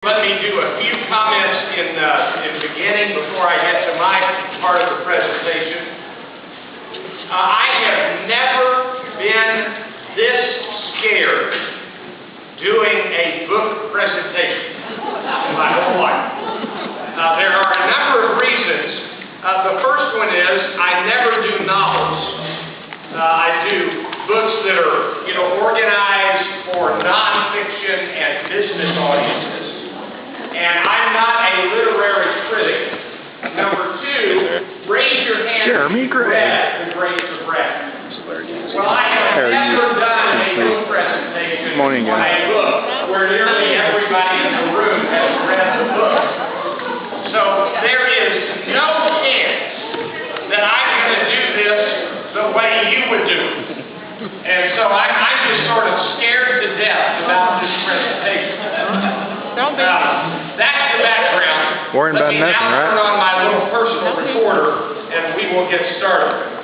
Let me do a few comments in the beginning before I get to my part of the presentation. I have never been this scared doing a book presentation in my whole life. There are a number of reasons. The first one is I never do novels. I do books that are, organized for nonfiction and business audiences. And I'm not a literary critic. Number two, raise your hand Jeremy if you read The Grace of Rest. Well, I have never done a book presentation on a book where nearly everybody in the room has read the book. So there is no chance that I'm going to do this the way you would do it. And so I'm just sort of scared to death about this presentation. That's the background. Worrying about nothing, right? Let me now turn on my little personal recorder, and we will get started.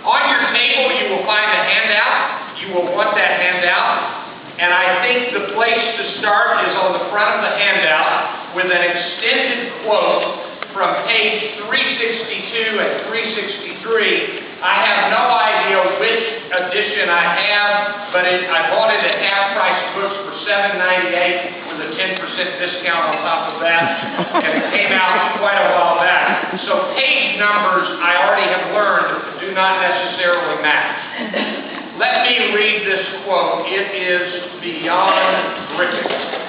On your table, you will find a handout. You will want that handout. And I think the place to start is on the front of the handout with an extended quote from page 362 and 363. I have no idea which edition I have, but I bought it at half-price books for $7.98 with a 10% discount on top of that, and it came out quite a while back. So page numbers, I already have learned, do not necessarily match. Let me read this quote. It is beyond ridiculous.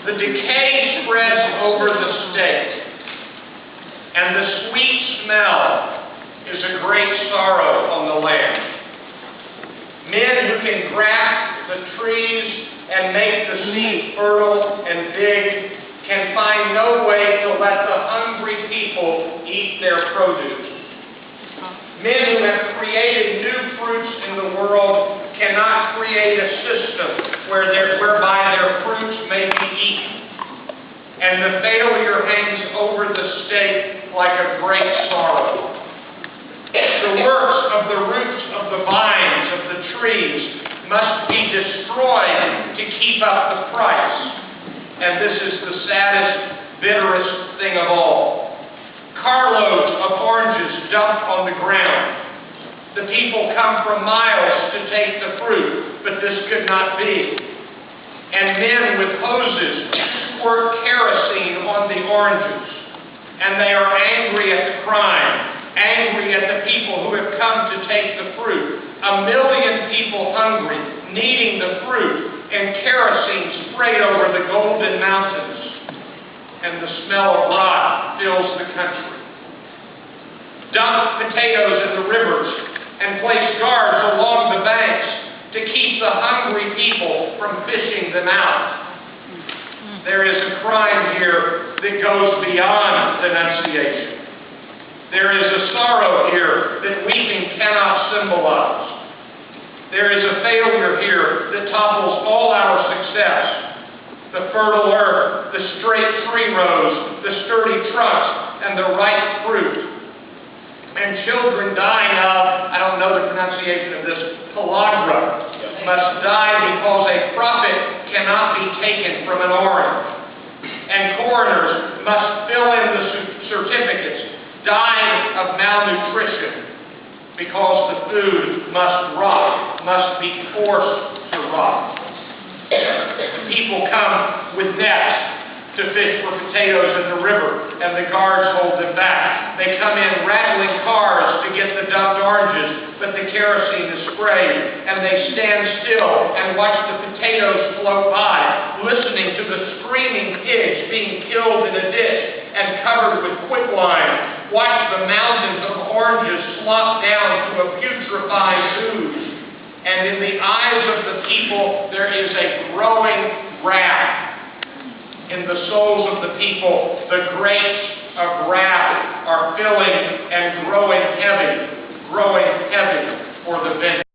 The decay spreads over the state, and the sweet smell is a great sorrow on the land. Men who can graft the trees and make the seed fertile and big can find no way to let the hungry people eat their produce. Men who have created new fruits in the world cannot create a system whereby their fruits may be eaten. And the failure hangs over the state like a great sorrow. The works of the roots of the vines, of the trees, must be destroyed to keep up the price. And this is the saddest, bitterest thing of all. Carloads of oranges dumped on the ground. The people come from miles to take the fruit, but this could not be. And men with hoses squirt kerosene on the oranges. And they are angry at the crime, angry at the people who have come to take the fruit. 1 million people hungry, needing the fruit, and kerosene sprayed over the golden mountains. And the smell of rot fills the country. Dump potatoes in the rivers and place guards along the banks to keep the hungry people from fishing them out. There is a crime here that goes beyond denunciation. There is a sorrow here that weeping cannot symbolize. There is a failure here that topples all our success. The fertile earth, the straight tree rows, the sturdy trunks, and the ripe fruit. And children dying of, I don't know the pronunciation of this, pellagra, must die because a profit cannot be taken from an orange. And coroners must fill in the certificates, dying of malnutrition, because the food must rot, must be forced to rot. People come with nets to fish for potatoes in the river, and the guards hold them back. They come in rattling cars to get the dumped oranges, but the kerosene is sprayed, and they stand still and watch the potatoes float by, listening to the screaming pigs being killed in a ditch and covered with quicklime. Watch the mountains of oranges slop down to a putrefying ooze. And in the eyes of the people, there is a growing wrath. In the souls of the people, the grapes of wrath are filling and growing heavy for the vengeance.